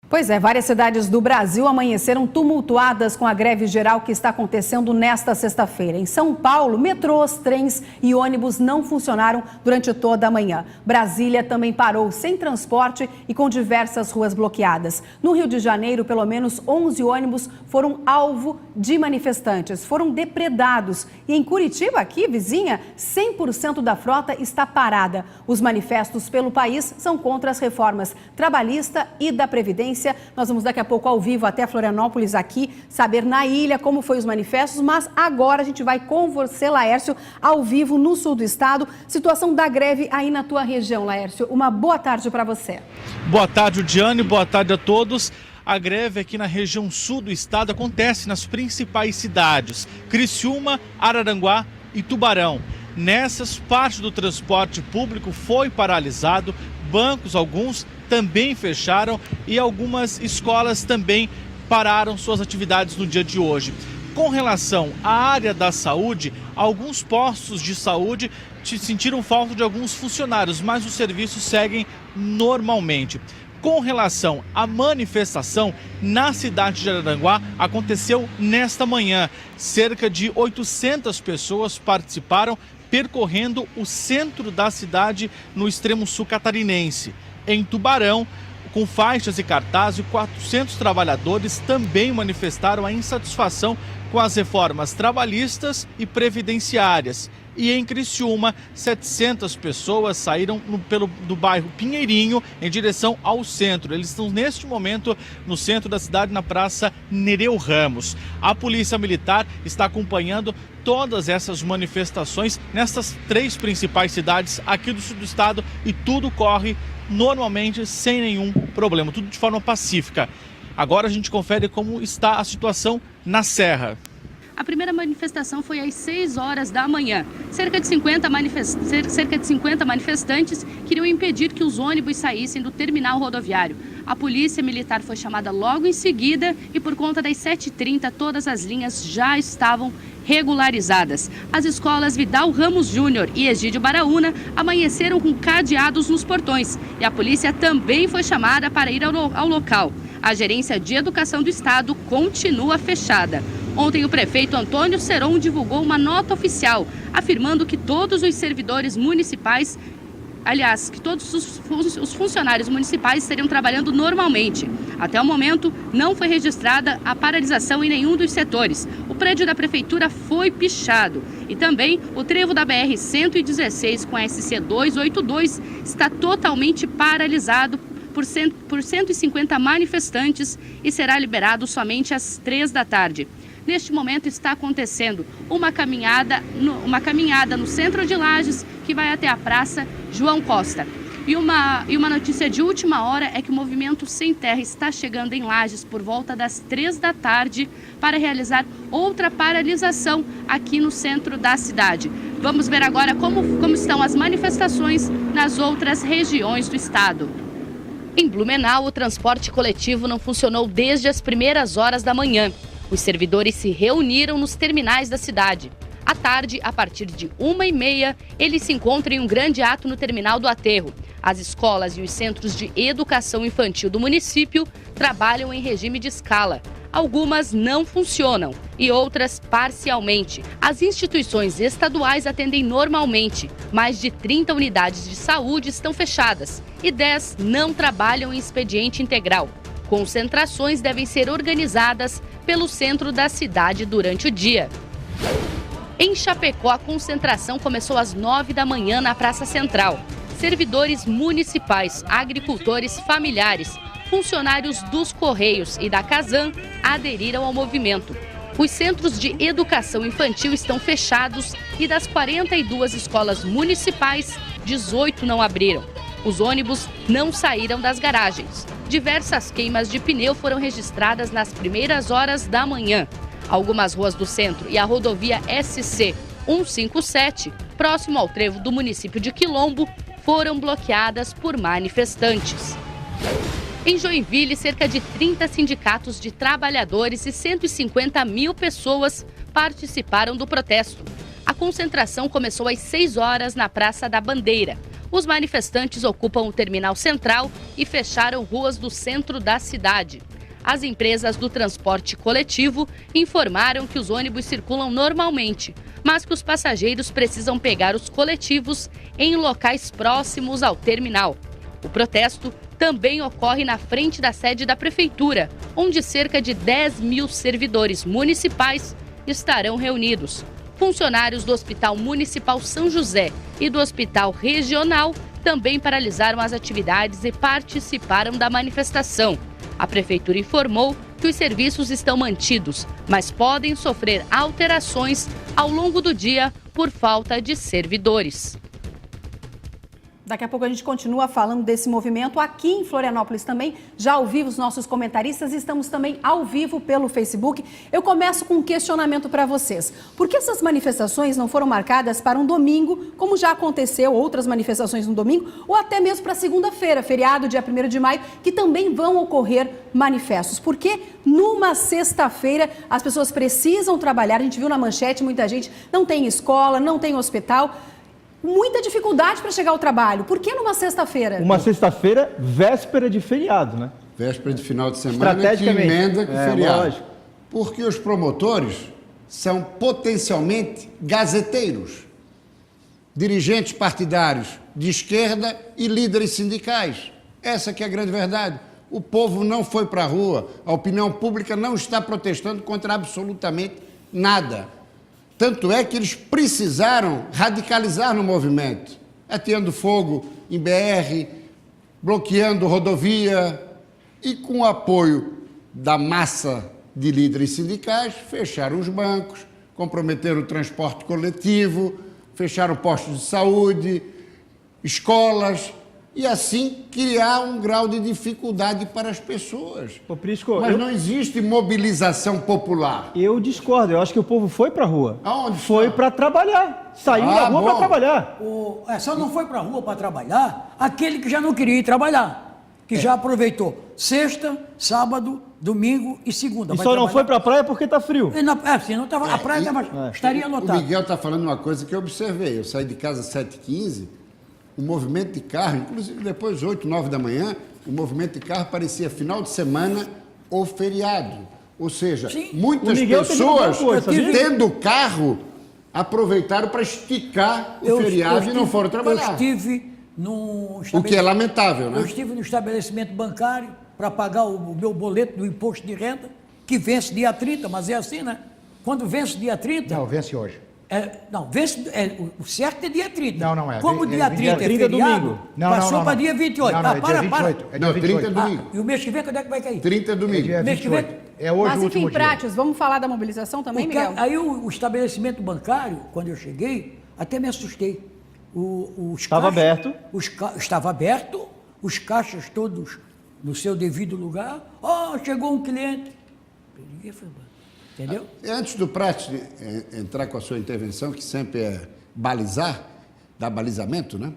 Pois é, várias cidades do Brasil amanheceram tumultuadas com a greve geral que está acontecendo nesta sexta-feira. Em São Paulo, metrôs, trens e ônibus não funcionaram durante toda a manhã. Brasília também parou sem transporte e com diversas ruas bloqueadas. No Rio de Janeiro, pelo menos 11 ônibus foram alvo de manifestantes, foram depredados. E em Curitiba, aqui, vizinha, 100% da frota está parada. Os manifestos pelo país são contra as reformas trabalhista e da Previdência. Nós vamos daqui a pouco ao vivo até Florianópolis aqui, saber na ilha como foi os manifestos, mas agora a gente vai com você, Laércio, ao vivo no sul do estado. Situação da greve aí na tua região, Laércio. Uma boa tarde para você. Boa tarde, Diane, boa tarde a todos. A greve aqui na região sul do estado acontece nas principais cidades: Criciúma, Araranguá e Tubarão. Nessas, parte do transporte público foi paralisado, bancos, alguns, também fecharam e algumas escolas também pararam suas atividades no dia de hoje. Com relação à área da saúde, alguns postos de saúde sentiram falta de alguns funcionários, mas os serviços seguem normalmente. Com relação à manifestação, na cidade de Araranguá, aconteceu nesta manhã. Cerca de 800 pessoas participaram, percorrendo o centro da cidade no extremo sul catarinense. Em Tubarão, com faixas e cartazes, 400 trabalhadores também manifestaram a insatisfação com as reformas trabalhistas e previdenciárias. E em Criciúma, 700 pessoas saíram do bairro Pinheirinho em direção ao centro. Eles estão neste momento no centro da cidade, na Praça Nereu Ramos. A Polícia Militar está acompanhando todas essas manifestações nessas três principais cidades aqui do sul do estado e tudo corre normalmente sem nenhum problema, tudo de forma pacífica. Agora a gente confere como está a situação na Serra. A primeira manifestação foi às 6 horas da manhã. Cerca de 50 manifestantes queriam impedir que os ônibus saíssem do terminal rodoviário. A polícia militar foi chamada logo em seguida e por conta das 7h30 todas as linhas já estavam regularizadas. As escolas Vidal Ramos Júnior e Egídio Baraúna amanheceram com cadeados nos portões e a polícia também foi chamada para ir ao local. A Gerência de Educação do Estado continua fechada. Ontem, o prefeito Antônio Seron divulgou uma nota oficial, afirmando que todos os servidores municipais, aliás, que todos os funcionários municipais estariam trabalhando normalmente. Até o momento, não foi registrada a paralisação em nenhum dos setores. O prédio da prefeitura foi pichado. E também o trevo da BR-116 com a SC 282 está totalmente paralisado por 150 manifestantes e será liberado somente às 3 da tarde. Neste momento está acontecendo uma caminhada no centro de Lages, que vai até a Praça João Costa. E uma notícia de última hora é que o Movimento Sem Terra está chegando em Lages por volta das 3 da tarde para realizar outra paralisação aqui no centro da cidade. Vamos ver agora como estão as manifestações nas outras regiões do estado. Em Blumenau, o transporte coletivo não funcionou desde as primeiras horas da manhã. Os servidores se reuniram nos terminais da cidade. À tarde, a partir de 1h30, eles se encontram em um grande ato no terminal do Aterro. As escolas e os centros de educação infantil do município trabalham em regime de escala. Algumas não funcionam e outras parcialmente. As instituições estaduais atendem normalmente. Mais de 30 unidades de saúde estão fechadas e 10 não trabalham em expediente integral. Concentrações devem ser organizadas pelo centro da cidade durante o dia. Em Chapecó, a concentração começou às 9 da manhã na Praça Central. Servidores municipais, agricultores familiares, funcionários dos Correios e da Casan aderiram ao movimento. Os centros de educação infantil estão fechados e das 42 escolas municipais, 18 não abriram. Os ônibus não saíram das garagens. Diversas queimas de pneu foram registradas nas primeiras horas da manhã. Algumas ruas do centro e a rodovia SC 157, próximo ao trevo do município de Quilombo, foram bloqueadas por manifestantes. Em Joinville, cerca de 30 sindicatos de trabalhadores e 150 mil pessoas participaram do protesto. A concentração começou às 6 horas na Praça da Bandeira. os manifestantes ocupam o terminal central e fecharam ruas do centro da cidade. As empresas do transporte coletivo informaram que os ônibus circulam normalmente, mas que os passageiros precisam pegar os coletivos em locais próximos ao terminal. O protesto também ocorre na frente da sede da prefeitura, onde cerca de 10 mil servidores municipais estarão reunidos. Funcionários do Hospital Municipal São José e do Hospital Regional também paralisaram as atividades e participaram da manifestação. A prefeitura informou que os serviços estão mantidos, mas podem sofrer alterações ao longo do dia por falta de servidores. Daqui a pouco a gente continua falando desse movimento aqui em Florianópolis também, já ao vivo os nossos comentaristas, estamos também ao vivo pelo Facebook. Eu começo com um questionamento para vocês. Por que essas manifestações não foram marcadas para um domingo, como já aconteceu outras manifestações no domingo, ou até mesmo para segunda-feira, feriado, dia 1º de maio, que também vão ocorrer manifestos? Porque numa sexta-feira as pessoas precisam trabalhar, a gente viu na manchete, muita gente não tem escola, não tem hospital, muita dificuldade para chegar ao trabalho. Por que numa sexta-feira? Uma sexta-feira, véspera de feriado, né? Véspera de final de semana que emenda com o feriado. Lógico. Porque os promotores são potencialmente gazeteiros, dirigentes partidários de esquerda e líderes sindicais. Essa que é a grande verdade. O povo não foi para a rua, a opinião pública não está protestando contra absolutamente nada. Tanto é que eles precisaram radicalizar no movimento, ateando fogo em BR, bloqueando rodovia e, com o apoio da massa de líderes sindicais, fecharam os bancos, comprometeram o transporte coletivo, fecharam postos de saúde, escolas, e assim criar um grau de dificuldade para as pessoas. Ô, Prisco, mas não existe mobilização popular. Eu discordo, eu acho que o povo foi para a rua. Aonde foi para trabalhar, saiu da rua para trabalhar. Só não foi para a rua para trabalhar aquele que já não queria ir trabalhar, que já aproveitou sexta, sábado, domingo e segunda. E só não foi para a praia porque está frio. A praia estaria lotada. O Miguel está falando uma coisa que eu observei. Eu saí de casa às 7h15, o movimento de carro, inclusive depois 8, 9 da manhã, o movimento de carro parecia final de semana ou feriado. Ou seja, muitas pessoas tendo carro aproveitaram para esticar o feriado e não foram trabalhar. Eu estive num o que é lamentável, né? Eu estive no estabelecimento bancário para pagar o meu boleto do imposto de renda, que vence dia 30, mas é assim, né? Quando vence dia 30... Não, vence hoje. O certo é dia 30. Não é. Como dia 30 é feriado, domingo. Passou para dia 28. Não, é dia 28. Não, 30 é domingo. E o mês que vem, quando é que vai cair? 30 é domingo. É dia 28. É hoje Mas, o último enfim, dia. Prates, vamos falar da mobilização também, Miguel? Aí o estabelecimento bancário, quando eu cheguei, até me assustei. Estava aberto. Estava aberto, os caixas todos no seu devido lugar. Chegou um cliente. Peguei e fui embora. Entendeu? Antes do Prates entrar com a sua intervenção, que sempre é balizar, dar balizamento, né?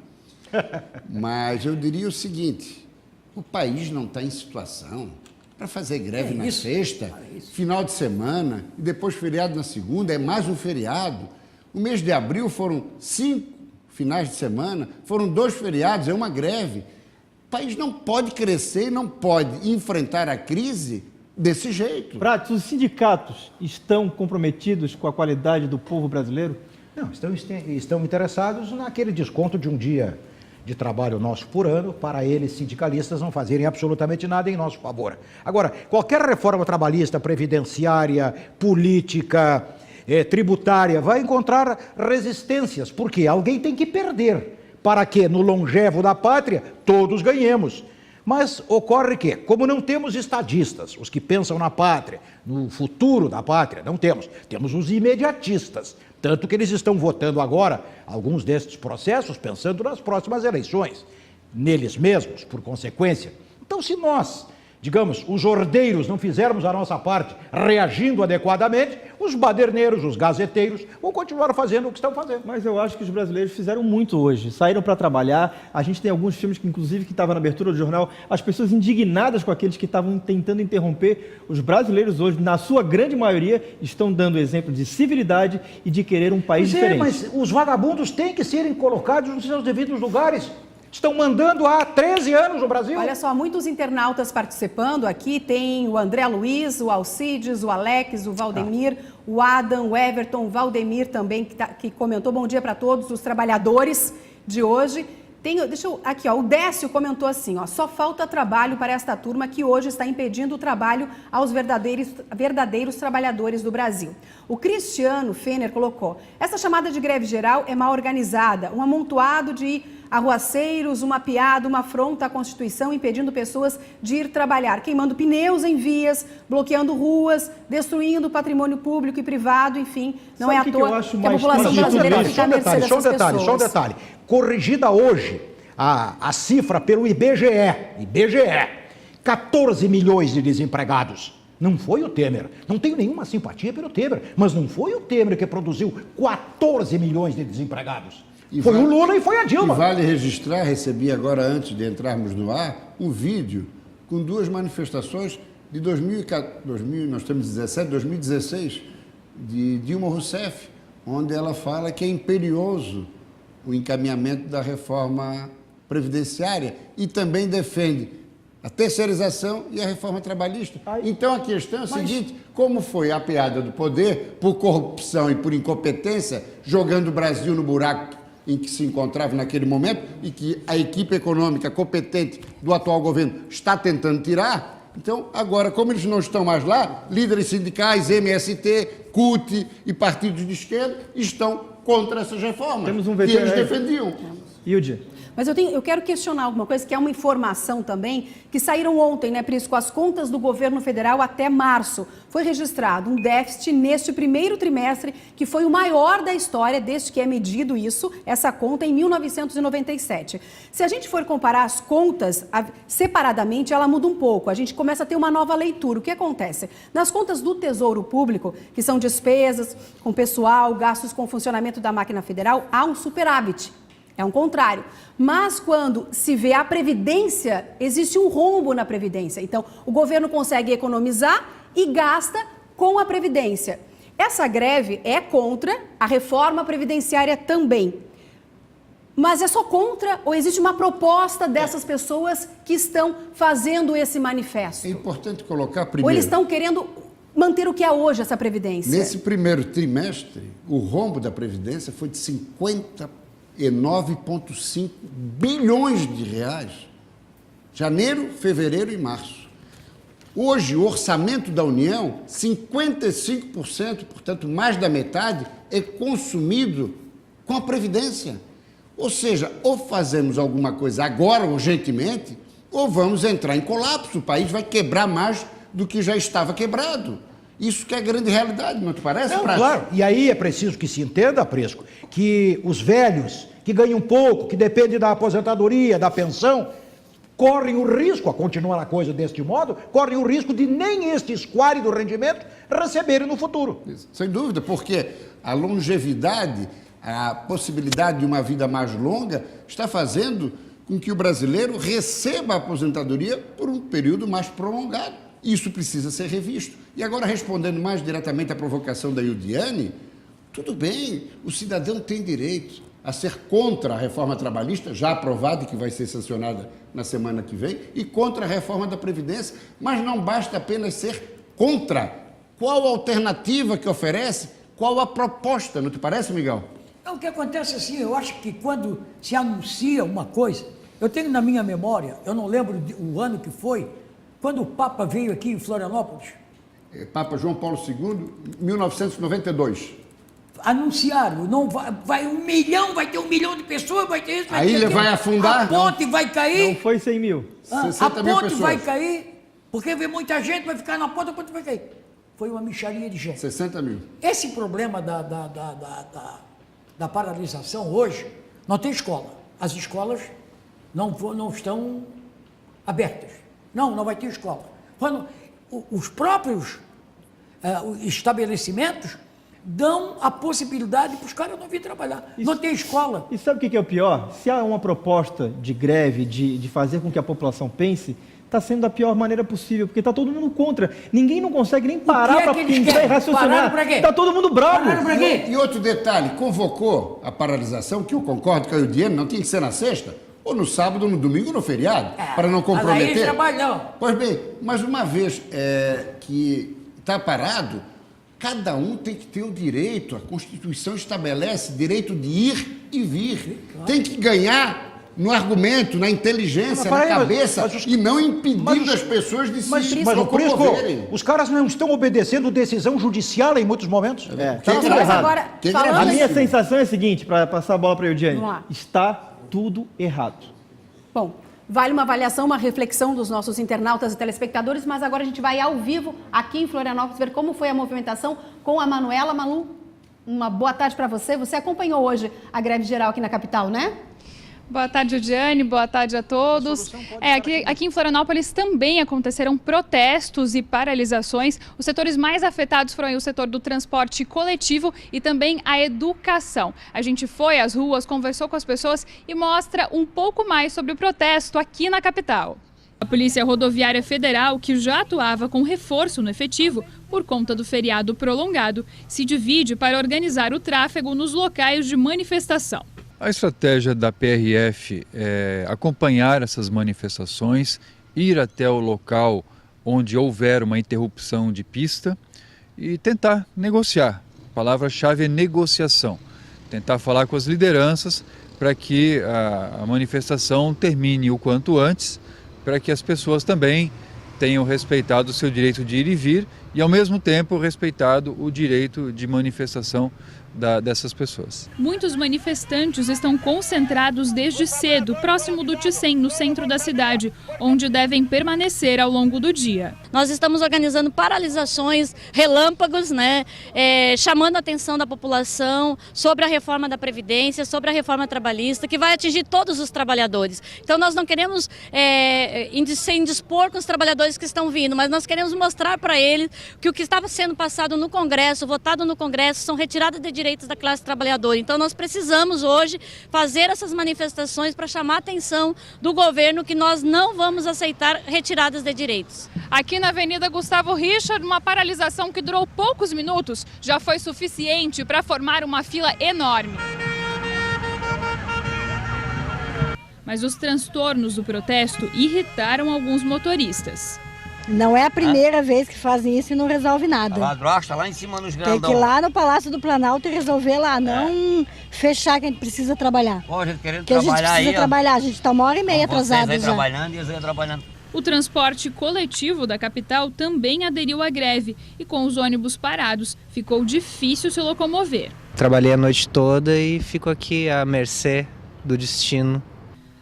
Mas eu diria o seguinte, o país não está em situação para fazer greve na sexta, final de semana, e depois feriado na segunda, é mais um feriado. O mês de abril foram 5 finais de semana, foram 2 feriados, é uma greve. O país não pode crescer e não pode enfrentar a crise desse jeito. Prates, os sindicatos estão comprometidos com a qualidade do povo brasileiro? Não, estão interessados naquele desconto de um dia de trabalho nosso por ano, para eles, sindicalistas, não fazerem absolutamente nada em nosso favor. Agora, qualquer reforma trabalhista, previdenciária, política, tributária, vai encontrar resistências, porque alguém tem que perder, para que, no longevo da pátria, todos ganhemos. Mas ocorre que, como não temos estadistas, os que pensam na pátria, no futuro da pátria, não temos. Temos os imediatistas, tanto que eles estão votando agora alguns desses processos pensando nas próximas eleições, neles mesmos, por consequência. Então, se nós digamos, os ordeiros não fizermos a nossa parte reagindo adequadamente, os baderneiros, os gazeteiros vão continuar fazendo o que estão fazendo. Mas eu acho que os brasileiros fizeram muito hoje, saíram para trabalhar. A gente tem alguns filmes que, inclusive, que estavam na abertura do jornal, as pessoas indignadas com aqueles que estavam tentando interromper. Os brasileiros hoje, na sua grande maioria, estão dando exemplo de civilidade e de querer um país diferente. Mas os vagabundos têm que serem colocados nos seus devidos lugares. Estão mandando há 13 anos no Brasil. Olha só, muitos internautas participando aqui. Tem o André Luiz, o Alcides, o Alex, o Valdemir, o Adam, o Everton, o Valdemir também, que comentou. Bom dia para todos os trabalhadores de hoje. Aqui, ó, o Décio comentou assim, ó, só falta trabalho para esta turma que hoje está impedindo o trabalho aos verdadeiros trabalhadores do Brasil. O Cristiano Fener colocou, essa chamada de greve geral é mal organizada, um amontoado de arruaceiros, uma piada, uma afronta à Constituição, impedindo pessoas de ir trabalhar, queimando pneus em vias, bloqueando ruas, destruindo patrimônio público e privado, enfim, não é à toa que a população brasileira fica à mercê dessas pessoas. Só um detalhe, corrigida hoje a cifra pelo IBGE, 14 milhões de desempregados. Não foi o Temer. Não tenho nenhuma simpatia pelo Temer, mas não foi o Temer que produziu 14 milhões de desempregados. Foi o Lula e foi a Dilma. E vale registrar, recebi agora, antes de entrarmos no ar, um vídeo com duas manifestações de 2016, de Dilma Rousseff, onde ela fala que é imperioso o encaminhamento da reforma previdenciária e também defende a terceirização e a reforma trabalhista. Então a questão é a seguinte, como foi a piada do poder, por corrupção e por incompetência, jogando o Brasil no buraco em que se encontrava naquele momento e que a equipe econômica competente do atual governo está tentando tirar. Então, agora, como eles não estão mais lá, líderes sindicais, MST, CUT e partidos de esquerda estão contra essas reformas. Temos um que eles defendiam. Hilde. Mas eu quero questionar alguma coisa, que é uma informação também, que saíram ontem, né, Prisco? As contas do governo federal até março. Foi registrado um déficit neste primeiro trimestre, que foi o maior da história, desde que é medido isso, essa conta, em 1997. Se a gente for comparar as contas separadamente, ela muda um pouco. A gente começa a ter uma nova leitura. O que acontece? Nas contas do Tesouro Público, que são despesas com pessoal, gastos com funcionamento da máquina federal, há um superávit. É um contrário. Mas quando se vê a Previdência, existe um rombo na Previdência. Então, o governo consegue economizar e gasta com a Previdência. Essa greve é contra a reforma previdenciária também. Mas é só contra ou existe uma proposta dessas pessoas que estão fazendo esse manifesto? É importante colocar primeiro... Ou eles estão querendo manter o que é hoje essa Previdência? Nesse primeiro trimestre, o rombo da Previdência foi de 59,5 bilhões de reais. Janeiro, fevereiro e março. Hoje, o orçamento da União, 55%, portanto, mais da metade, é consumido com a Previdência. Ou seja, ou fazemos alguma coisa agora, urgentemente, ou vamos entrar em colapso. O país vai quebrar mais do que já estava quebrado. Isso que é a grande realidade, não te parece? Não, claro. E aí é preciso que se entenda, Prisco, que os velhos que ganham pouco, que dependem da aposentadoria, da pensão, correm o risco, a continuar a coisa deste modo, correm o risco de nem este esquadro do rendimento receberem no futuro. Sem dúvida, porque a longevidade, a possibilidade de uma vida mais longa, está fazendo com que o brasileiro receba a aposentadoria por um período mais prolongado. Isso precisa ser revisto. E agora, respondendo mais diretamente à provocação da Ildiane, tudo bem, o cidadão tem direito a ser contra a reforma trabalhista, já aprovada e que vai ser sancionada na semana que vem, e contra a reforma da Previdência, mas não basta apenas ser contra. Qual a alternativa que oferece? Qual a proposta? Não te parece, Miguel? O que acontece assim, eu acho que quando se anuncia uma coisa, eu tenho na minha memória, eu não lembro o ano que foi, quando o Papa veio aqui em Florianópolis. Papa João Paulo II, 1992. Anunciaram, não vai 1 milhão, vai ter 1 milhão de pessoas, vai ter isso, vai a ter ilha aquilo, vai afundar? A ponte vai cair. Não foi 100 mil. 60 a mil ponte pessoas. vai cair, porque vem muita gente, vai ficar na ponte, a ponte vai cair. Foi uma mixaria de gente. 60 mil. Esse problema da paralisação hoje, não tem escola. As escolas não estão abertas. Não vai ter escola. Quando os próprios estabelecimentos dão a possibilidade para os caras não virem trabalhar. Não tem escola. E sabe o que é o pior? Se há uma proposta de greve, de fazer com que a população pense, está sendo da pior maneira possível, porque está todo mundo contra. Ninguém não consegue nem parar para pensar e raciocinar. Está todo mundo bravo. E outro detalhe, convocou a paralisação, que eu concordo com a Eudiane, não tinha que ser na sexta, ou no sábado, no domingo, ou no feriado, para não comprometer. Mas aí trabalham. Pois bem, mas uma vez que está parado, cada um tem que ter o direito, a Constituição estabelece direito de ir e vir. Claro. Tem que ganhar no argumento, na inteligência, na cabeça, e não impedindo as pessoas de se locomoverem. Os caras não estão obedecendo decisão judicial em muitos momentos? Está tudo errado. A minha sensação é a seguinte, para passar a bola para a Eudiane, está tudo errado. Bom, vale uma avaliação, uma reflexão dos nossos internautas e telespectadores, mas agora a gente vai ao vivo aqui em Florianópolis ver como foi a movimentação com a Manuela. Manu, uma boa tarde para você. Você acompanhou hoje a greve geral aqui na capital, né? Boa tarde, Eudiane. Boa tarde a todos. Aqui em Florianópolis também aconteceram protestos e paralisações. Os setores mais afetados foram o setor do transporte coletivo e também a educação. A gente foi às ruas, conversou com as pessoas e mostra um pouco mais sobre o protesto aqui na capital. A Polícia Rodoviária Federal, que já atuava com reforço no efetivo por conta do feriado prolongado, se divide para organizar o tráfego nos locais de manifestação. A estratégia da PRF é acompanhar essas manifestações, ir até o local onde houver uma interrupção de pista e tentar negociar. A palavra-chave é negociação. Tentar falar com as lideranças para que a manifestação termine o quanto antes, para que as pessoas também tenham respeitado o seu direito de ir e vir e, ao mesmo tempo, respeitado o direito de manifestação dessas pessoas. Muitos manifestantes estão concentrados desde cedo, próximo do Ticem, no centro da cidade, onde devem permanecer ao longo do dia. Nós estamos organizando paralisações, relâmpagos, chamando a atenção da população sobre a reforma da Previdência, sobre a reforma trabalhista, que vai atingir todos os trabalhadores. Então nós não queremos se indispor com os trabalhadores que estão vindo, mas nós queremos mostrar para eles que o que estava sendo passado no Congresso, votado no Congresso, são retiradas de direitos da classe trabalhadora. Então nós precisamos hoje fazer essas manifestações para chamar a atenção do governo que nós não vamos aceitar retiradas de direitos. Aqui na Avenida Gustavo Richard, uma paralisação que durou poucos minutos já foi suficiente para formar uma fila enorme. Mas os transtornos do protesto irritaram alguns motoristas. Não é a primeira vez que fazem isso e não resolve nada. Tá lá em cima nos grandão. Tem que ir lá no Palácio do Planalto e resolver lá, não fechar que a gente precisa trabalhar. Pô, a gente querendo trabalhar aí. A gente precisa trabalhar, a gente está 1h30 atrasado já. Trabalhando e eu ia trabalhando. O transporte coletivo da capital também aderiu à greve e com os ônibus parados ficou difícil se locomover. Trabalhei a noite toda e fico aqui à mercê do destino.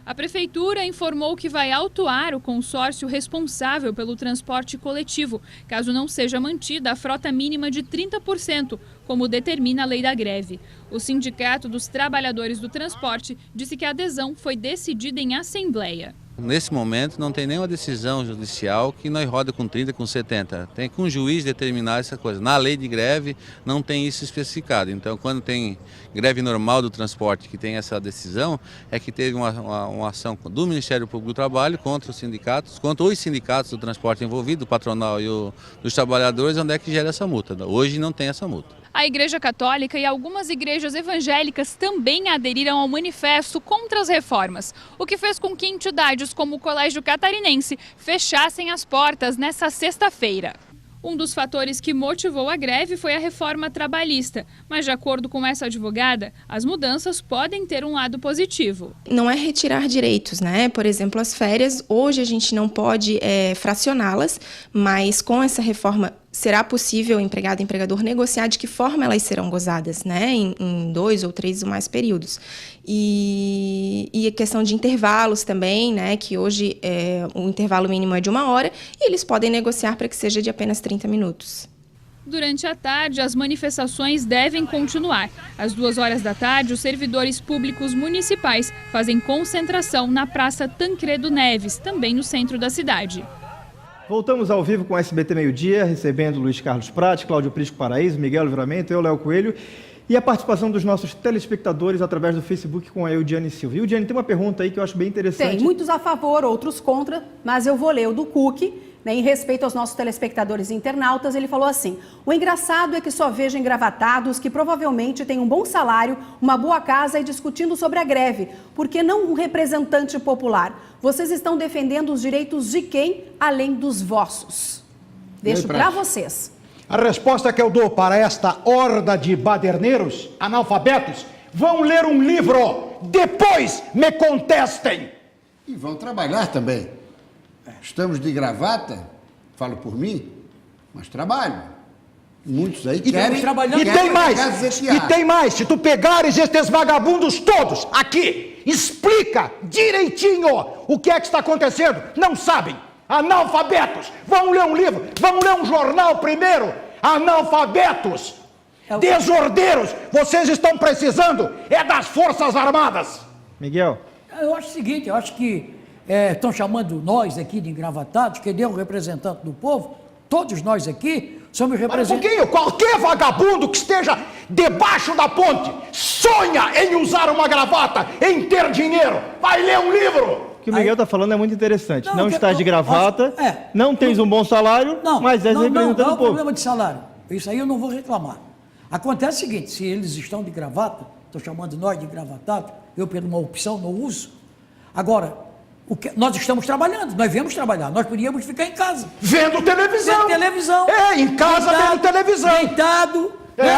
A Prefeitura informou que vai autuar o consórcio responsável pelo transporte coletivo, caso não seja mantida a frota mínima de 30%, como determina a lei da greve. O Sindicato dos Trabalhadores do Transporte disse que a adesão foi decidida em assembleia. Nesse momento não tem nenhuma decisão judicial que nós roda com 30, com 70. Tem que um juiz determinar essa coisa. Na lei de greve não tem isso especificado. Então, quando tem greve normal do transporte que tem essa decisão, é que teve uma ação do Ministério Público do Trabalho contra os sindicatos do transporte envolvido, o patronal e dos trabalhadores, onde é que gera essa multa. Hoje não tem essa multa. A Igreja Católica e algumas igrejas evangélicas também aderiram ao manifesto contra as reformas, o que fez com que entidades como o Colégio Catarinense fechassem as portas nesta sexta-feira. Um dos fatores que motivou a greve foi a reforma trabalhista, mas de acordo com essa advogada, as mudanças podem ter um lado positivo. Não é retirar direitos, né? Por exemplo, as férias, hoje a gente não pode fracioná-las, mas com essa reforma será possível o empregado e empregador negociar de que forma elas serão gozadas, né? Em 2 ou 3 ou mais períodos. E a questão de intervalos também, né? Que hoje o intervalo mínimo é de 1 hora e eles podem negociar para que seja de apenas 30 minutos. Durante a tarde, as manifestações devem continuar. Às 2h da tarde, os servidores públicos municipais fazem concentração na Praça Tancredo Neves, também no centro da cidade. Voltamos ao vivo com o SBT Meio-Dia, recebendo Luiz Carlos Prates, Cláudio Prisco Paraíso, Miguel Livramento, eu, Léo Coelho, e a participação dos nossos telespectadores através do Facebook com a Eudiane Silva. E Eudiane, tem uma pergunta aí que eu acho bem interessante. Tem muitos a favor, outros contra, mas eu vou ler o do Cook, né, em respeito aos nossos telespectadores e internautas. Ele falou assim: o engraçado é que só vejo engravatados que provavelmente têm um bom salário, uma boa casa e discutindo sobre a greve. Por que não um representante popular? Vocês estão defendendo os direitos de quem, além dos vossos? Deixo para vocês. A resposta que eu dou para esta horda de baderneiros, analfabetos, vão ler um livro, depois me contestem. E vão trabalhar também. Estamos de gravata, falo por mim, mas trabalho. Muitos aí querem... E tem mais, se tu pegares estes vagabundos todos aqui, explica direitinho o que é que está acontecendo, não sabem. Analfabetos, vão ler um livro, vão ler um jornal primeiro. Analfabetos, desordeiros, vocês estão precisando é das Forças Armadas. Miguel? Eu acho o seguinte, eu acho que estão chamando nós aqui de engravatados, que é um representante do povo, todos nós aqui somos representantes... Mas um pouquinho, qualquer vagabundo que esteja debaixo da ponte sonha em usar uma gravata, em ter dinheiro, vai ler um livro. O que o Miguel está falando é muito interessante. Não estás de gravata, não tens um bom salário, mas és representante do povo. Não é problema de salário. Isso aí eu não vou reclamar. Acontece o seguinte, se eles estão de gravata, estou chamando nós de engravatados, eu por uma opção não uso. Agora, nós estamos trabalhando, nós viemos trabalhar, nós podíamos ficar em casa. Vendo televisão. Vendo televisão. Em casa vendo televisão. Deitado,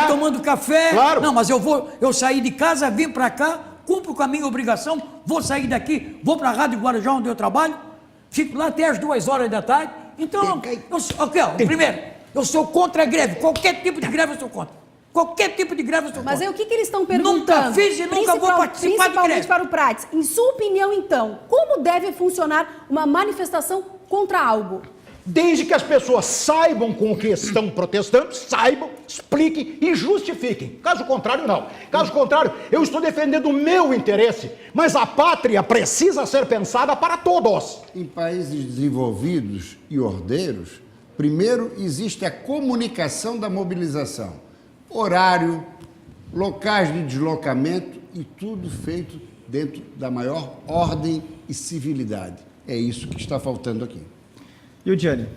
tomando café. Claro. Não, mas eu saí de casa, vim para cá, cumpro com a minha obrigação, vou sair daqui, vou para a Rádio Guarujá, onde eu trabalho, fico lá até as 2 horas da tarde. Então, primeiro, eu sou contra a greve, qualquer tipo de greve eu sou contra. Qualquer tipo de greve eu sou contra. Mas aí o que eles estão perguntando? Nunca fiz e nunca vou participar de greve. Principalmente para o Prates. Em sua opinião, então, como deve funcionar uma manifestação contra algo? Desde que as pessoas saibam com o que estão protestando, saibam, expliquem e justifiquem. Caso contrário, não. Caso contrário, eu estou defendendo o meu interesse, mas a pátria precisa ser pensada para todos. Em países desenvolvidos e ordeiros, primeiro existe a comunicação da mobilização. Horário, locais de deslocamento e tudo feito dentro da maior ordem e civilidade. É isso que está faltando aqui. Eudiane?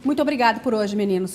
Muito obrigada por hoje, meninos.